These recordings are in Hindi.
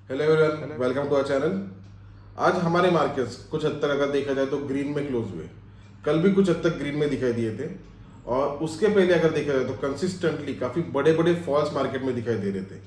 Hello everyone, welcome to our channel. आज हमारे मार्केट्स कुछ हद तक अगर देखा जाए तो ग्रीन में क्लोज हुए। कल भी कुछ हद तक ग्रीन में दिखाई दिए थे और उसके पहले अगर देखा जाए तो कंसिस्टेंटली काफ़ी बड़े बड़े फॉल्स मार्केट में दिखाई दे रहे थे।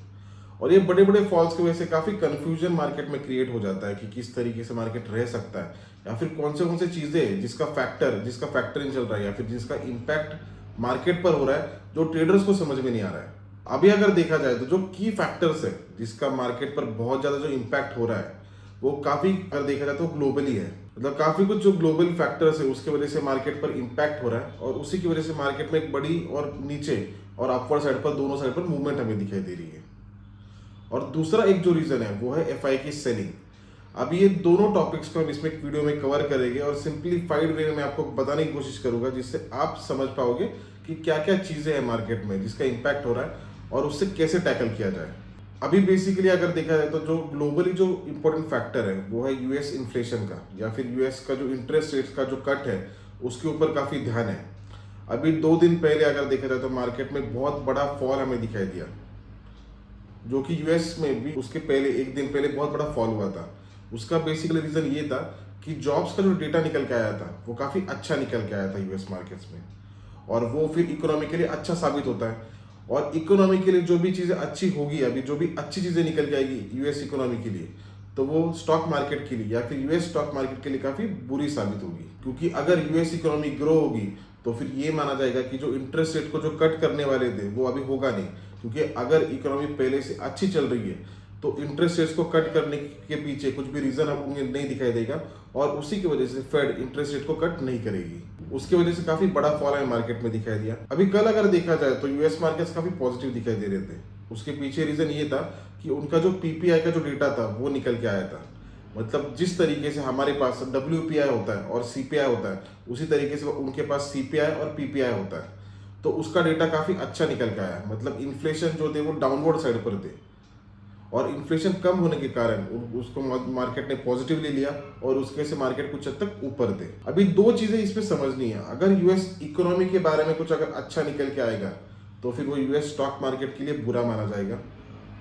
और ये बड़े बड़े फॉल्स की वजह से काफ़ी कंफ्यूजन मार्केट में क्रिएट हो जाता है कि किस तरीके से मार्केट रह सकता है, या फिर कौन से चीज़ें जिसका फैक्टर इन चल रहा है, या फिर जिसका इम्पैक्ट मार्केट पर हो रहा है जो ट्रेडर्स को समझ में नहीं आ रहा है। अभी अगर देखा जाए तो जो की फैक्टर्स है जिसका मार्केट पर बहुत ज़्यादा जो इम्पैक्ट हो रहा है वो काफ़ी, अगर देखा जाए तो ग्लोबली है। मतलब काफ़ी कुछ जो ग्लोबल फैक्टर्स है उसके वजह से मार्केट पर इम्पैक्ट हो रहा है, और उसी की वजह से मार्केट में एक बड़ी और नीचे और अपवर्ड साइड पर, दोनों साइड पर मूवमेंट हमें दिखाई दे रही है। और दूसरा एक जो रीज़न है वो है एफआई की सेलिंग। अब ये दोनों टॉपिक्स को हम इसमें एक वीडियो में कवर करेंगे और सिंप्लीफाइड वे में आपको बताने की कोशिश करूंगा, जिससे आप समझ पाओगे कि क्या क्या चीज़ें हैं मार्केट में जिसका इम्पैक्ट हो रहा है और उससे कैसे टैकल किया जाए। अभी बेसिकली अगर देखा जाए तो जो ग्लोबली जो इम्पोर्टेंट फैक्टर है वो है यूएस इन्फ्लेशन का, या फिर यूएस का जो इंटरेस्ट रेट्स का जो कट है उसके ऊपर काफ़ी ध्यान है। अभी 2 दिन पहले अगर देखा जाए तो मार्केट में बहुत बड़ा फॉल हमें दिखाई दिया, जो कि यूएस में भी उसके पहले 1 दिन पहले बहुत बड़ा फॉल हुआ था। उसका बेसिकली रीज़न ये था कि जॉब्स का जो डेटा निकल के आया था वो काफ़ी अच्छा निकल के आया था यूएस मार्केट्स में, और वो फिर इकोनॉमी के लिए अच्छा साबित होता है। और इकोनॉमी के लिए जो भी चीज़ें अच्छी होगी, अभी जो भी अच्छी चीज़ें निकल के आएगी यूएस इकोनॉमी के लिए, तो वो स्टॉक मार्केट के लिए या फिर यूएस स्टॉक मार्केट के लिए काफ़ी बुरी साबित होगी। क्योंकि अगर यूएस इकोनॉमी ग्रो होगी तो फिर ये माना जाएगा कि जो इंटरेस्ट रेट को जो कट करने वाले थे वो अभी होगा नहीं, क्योंकि अगर इकोनॉमी पहले से अच्छी चल रही है तो इंटरेस्ट रेट्स को कट करने के पीछे कुछ भी रीजन आपको नहीं दिखाई देगा, और उसी की वजह से फेड इंटरेस्ट रेट को कट नहीं करेगी। उसकी वजह से काफी बड़ा फॉल है मार्केट में दिखाई दिया। अभी कल अगर देखा जाए तो यूएस मार्केट्स काफी पॉजिटिव दिखाई दे रहे थे। उसके पीछे रीजन ये था कि उनका जो पीपीआई का जो डेटा था वो निकल के आया था। मतलब जिस तरीके से हमारे पास डब्ल्यूपीआई होता है और सीपीआई होता है, उसी तरीके से उनके पास सीपीआई और पीपीआई होता है। तो उसका डेटा काफी अच्छा निकल के आया। मतलब इन्फ्लेशन जो थे वो डाउनवर्ड साइड पर थे, और इन्फ्लेशन कम होने के कारण उसको मार्केट ने पॉजिटिवली लिया, और उसके से मार्केट कुछ हद तक ऊपर थे। अभी 2 चीजें इसमें समझनी है। अगर यूएस इकोनॉमी के बारे में कुछ अगर अच्छा निकल के आएगा तो फिर वो यूएस स्टॉक मार्केट के लिए बुरा माना जाएगा,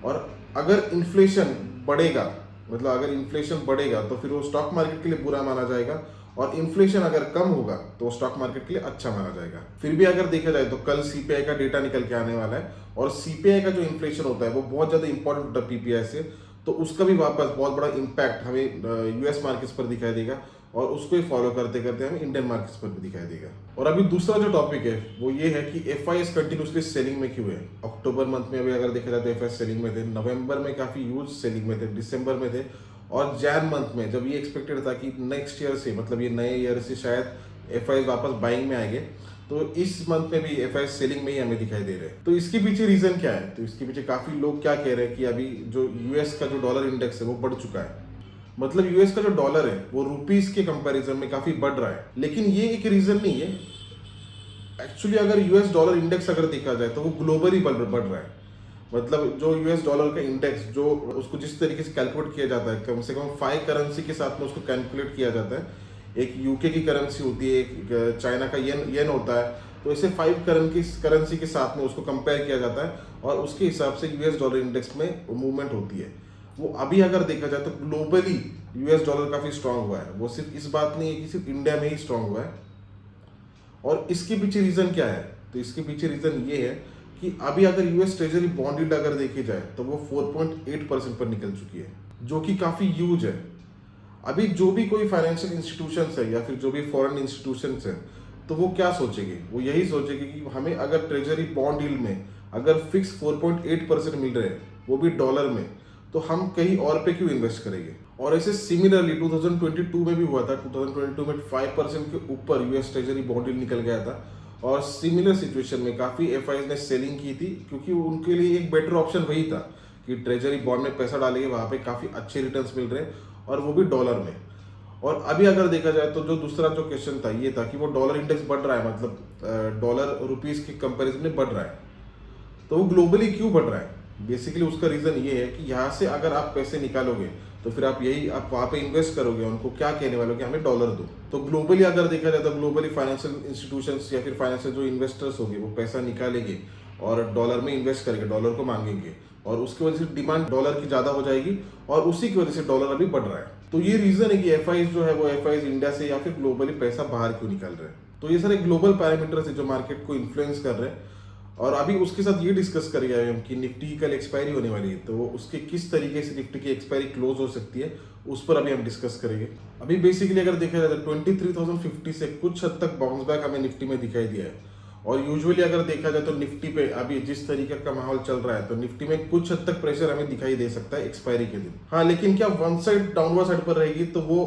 और अगर इन्फ्लेशन बढ़ेगा, मतलब अगर इन्फ्लेशन बढ़ेगा तो फिर वो स्टॉक मार्केट के लिए बुरा माना जाएगा, और इन्फ्लेशन अगर कम होगा तो स्टॉक मार्केट के लिए अच्छा माना जाएगा। फिर भी अगर देखा जाए तो कल सीपीआई का डेटा निकल के आने वाला है, और सीपीआई का जो इन्फ्लेशन होता है वो बहुत ज़्यादा इंपॉर्टेंट होता है पीपीआई से, तो उसका भी वापस बहुत बड़ा इम्पैक्ट हमें यूएस मार्केट्स पर दिखाई देगा, और उसको ही फॉलो करते करते हमें इंडियन मार्केट्स पर भी दिखाई देगा। और अभी दूसरा जो टॉपिक है वो ये है कि एफआईएस कंटिन्यूसली सेलिंग में क्यों है। अक्टूबर मंथ में अभी अगर देखा जाए तो एफआईएस सेलिंग में थे, नवंबर में काफ़ी ह्यूज सेलिंग में थे, दिसंबर में थे, और जैन मंथ में जब ये एक्सपेक्टेड था कि नेक्स्ट ईयर से, मतलब ये नए ईयर से शायद एफआईएस वापस बाइंग में आएंगे, तो इस मंथ में भी एफआईएस सेलिंग में ही हमें दिखाई दे रहे हैं। तो इसके पीछे रीजन क्या है? तो इसके पीछे काफी लोग क्या कह रहे हैं कि अभी जो यूएस का जो डॉलर इंडेक्स है वो बढ़ चुका है। मतलब यूएस का जो डॉलर है वो रुपीस के कंपैरिजन में काफी बढ़ रहा है, लेकिन ये एक रीजन नहीं है। एक्चुअली अगर यूएस डॉलर इंडेक्स अगर देखा जाए तो वो ग्लोबली बढ़ रहा है। मतलब जो यूएस डॉलर का इंडेक्स, जो उसको जिस तरीके से कैलकुलेट किया जाता है, कम से कम 5 करेंसी के साथ में उसको कैलकुलेट किया जाता है। एक यूके की करेंसी होती है, एक चाइना का येन होता है, तो ऐसे 5 करेंसी के साथ में उसको कंपेयर किया जाता है, और उसके हिसाब से यूएस डॉलर इंडेक्स में मूवमेंट होती है। वो अभी अगर देखा जाए तो ग्लोबली यूएस डॉलर काफ़ी स्ट्रांग हुआ है। वो सिर्फ इस बात नहीं है कि सिर्फ इंडिया में ही स्ट्रांग हुआ है। और इसके पीछे रीज़न क्या है? तो इसके पीछे रीज़न ये है कि अभी अगर यूएस ट्रेजरी बॉन्ड यील्ड अगर देखी जाए तो वो 4.8% पर निकल चुकी है, जो कि काफ़ी ह्यूज है। अभी जो भी कोई फाइनेंशियल इंस्टीट्यूशंस है या फिर जो भी फॉरेन इंस्टीट्यूशंस हैं, तो वो क्या सोचेंगे? वो यही सोचेंगे कि हमें अगर ट्रेजरी बॉन्ड यील्ड में अगर फिक्स 4.8% मिल रहे हैं, वो भी डॉलर में, तो हम कहीं और पे क्यों इन्वेस्ट करेंगे? और ऐसे सिमिलरली 2022 में भी हुआ था। 2022 में 5% के ऊपर यूएस ट्रेजरी बॉन्ड यील्ड निकल गया था, और सिमिलर सिचुएशन में काफ़ी एफआईज ने सेलिंग की थी, क्योंकि उनके लिए एक बेटर ऑप्शन वही था कि ट्रेजरी बॉन्ड में पैसा डालेंगे, वहाँ पे काफ़ी अच्छे रिटर्न्स मिल रहे हैं, और वो भी डॉलर में। और अभी अगर देखा जाए तो जो दूसरा जो क्वेश्चन था ये था कि वो डॉलर इंडेक्स बढ़ रहा है, मतलब डॉलर रुपीस के कंपैरिजन में बढ़ रहा है, तो वो ग्लोबली क्यों बढ़ रहा है? बेसिकली उसका रीज़न ये है कि यहाँ से अगर आप पैसे निकालोगे तो फिर आप वहाँ पे इन्वेस्ट करोगे, उनको क्या कहने वाले हो कि हमें डॉलर दो। तो ग्लोबली अगर देखा जाए तो ग्लोबली फाइनेंशियल इंस्टीट्यूशंस या फिर फाइनेंशियल जो इन्वेस्टर्स होंगे वो पैसा निकालेंगे और डॉलर में इन्वेस्ट करेंगे, डॉलर को मांगेंगे, और उसकी वजह से डिमांड डॉलर की ज़्यादा हो जाएगी और उसी की वजह से डॉलर अभी बढ़ रहा है। तो ये रीज़न है कि एफआईज जो है वो एफआईज इंडिया से या फिर ग्लोबली पैसा बाहर क्यों निकाल रहे हैं। तो ये सारे ग्लोबल पैरामीटर्स है जो मार्केट को इन्फ्लुएंस कर रहे हैं। और अभी उसके साथ ये डिस्कस करेंगे हम कि निफ्टी की कल एक्सपायरी होने वाली है, तो उसके किस तरीके से निफ्टी की एक्सपायरी क्लोज हो सकती है उस पर अभी हम डिस्कस करेंगे। अभी बेसिकली अगर देखा जाए तो 23,050 से कुछ हद तक बाउंस बैक हमें निफ्टी में दिखाई दिया है। और यूजुअली अगर देखा जाए तो निफ्टी पे अभी जिस तरीके का माहौल चल रहा है तो निफ्टी में कुछ हद तक प्रेशर हमें दिखाई दे सकता है एक्सपायरी के दिन। हाँ, लेकिन क्या वन साइड डाउनवर्ड साइड पर रहेगी तो वो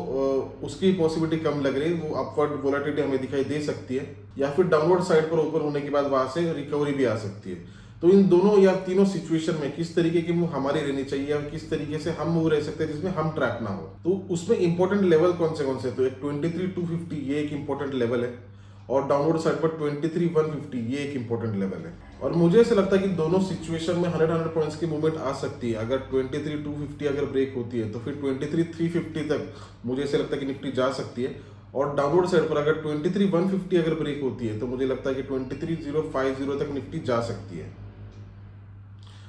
उसकी पॉसिबिलिटी कम लग रही है। वो अपवर्ड वोलेटिलिटी हमें दिखाई दे सकती है या फिर डाउनवर्ड साइड पर ओपन होने के बाद वहां से रिकवरी भी आ सकती है। तो इन दोनों या तीनों सिचुएशन में किस तरीके की मूव हमारी रहनी चाहिए और किस तरीके से हम मूव रह सकते हैं जिसमें हम ट्रैप ना हो, तो उसमें इंपॉर्टेंट लेवल कौन से तो एक 23,250 ये एक इंपॉर्टेंट लेवल है और डाउनवर्ड साइड पर 23,150 ये एक इंपॉर्टेंट लेवल है। और मुझे ऐसा लगता है कि दोनों सिचुएशन में 100 पॉइंट्स की मूवमेंट आ सकती है। अगर 23,250 अगर ब्रेक होती है तो फिर 23,350 तक मुझे ऐसा लगता है कि निफ्टी जा सकती है। और डाउनवर्ड साइड पर अगर 23,150 अगर ब्रेक होती है तो मुझे लगता है कि 23,050 तक निफ्टी जा सकती है,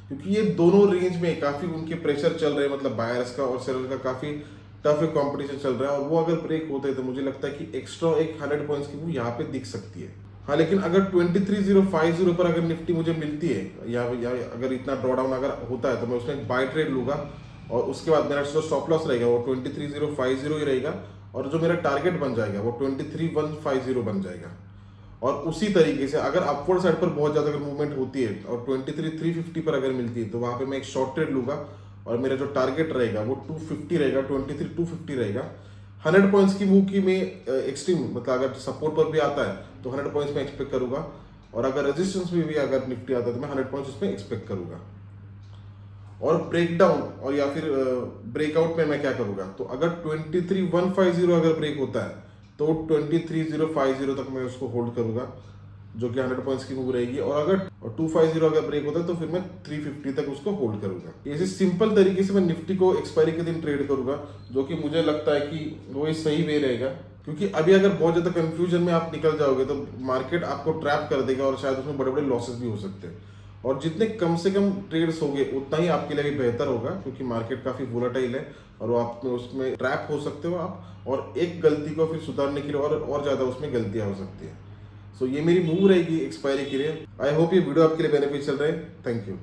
क्योंकि ये दोनों रेंज में काफी उनके प्रेशर चल रहे हैं, मतलब बायर्स का और सेलर का काफी टफ कंपटीशन चल रहा है। और वो अगर ब्रेक होते हैं तो मुझे लगता है कि एक्स्ट्रा एक 100 पॉइंट्स की मूव यहाँ पे दिख सकती है। हाँ, लेकिन अगर 23,050 पर अगर निफ्टी मुझे मिलती है या अगर इतना ड्रॉडाउन अगर होता है तो मैं उसमें बाय ट्रेड लूंगा और उसके बाद मेरा जो स्टॉप लॉस रहेगा वो 23,050 ही रहेगा और जो मेरा टारगेट बन जाएगा वो 23,150 बन जाएगा। और उसी तरीके से अगर अपवर्ड साइड पर बहुत ज्यादा अगर मूवमेंट होती है और 23,350 पर अगर मिलती है तो वहां पे मैं एक शॉर्ट ट्रेड लूंगा और मेरा जो टारगेट रहेगा वो 250 रहेगा, 23,250 रहेगा। 100 पॉइंट्स की मूव की मैं एक्सट्रीम मतलब अगर सपोर्ट पर भी आता है तो 100 पॉइंट्स में एक्सपेक्ट करूंगा और अगर रेजिस्टेंस में भी अगर निफ्टी आता है तो मैं 100 पॉइंट्स उसमें एक्सपेक्ट करूंगा। और ब्रेकडाउन और या फिर ब्रेकआउट में मैं क्या करूंगा, तो अगर 23,150 अगर ब्रेक होता है तो 23,050 तक मैं उसको होल्ड करूंगा जो कि 100 पॉइंट्स की मूव रहेगी। और अगर 250 अगर ब्रेक होता है तो फिर मैं 350 तक उसको होल्ड करूंगा। ऐसे सिंपल तरीके से मैं निफ्टी को एक्सपायरी के दिन ट्रेड करूंगा, जो कि मुझे लगता है कि वो सही वे रहेगा। क्योंकि अभी अगर बहुत ज्यादा कंफ्यूजन में आप निकल जाओगे तो मार्केट आपको ट्रैप कर देगा और शायद उसमें बड़े बड़े लॉसेस भी हो सकते हैं। और जितने कम से कम ट्रेड्स होंगे उतना ही आपके लिए भी बेहतर होगा, क्योंकि मार्केट काफी वोलेटाइल है और वो आप उसमें ट्रैप हो सकते हो आप, और एक गलती को फिर सुधारने के लिए और ज्यादा उसमें गलतियां हो सकती है। सो ये मेरी मूव रहेगी एक्सपायरी के लिए। आई होप ये वीडियो आपके लिए बेनिफिशियल रहे। Thank you.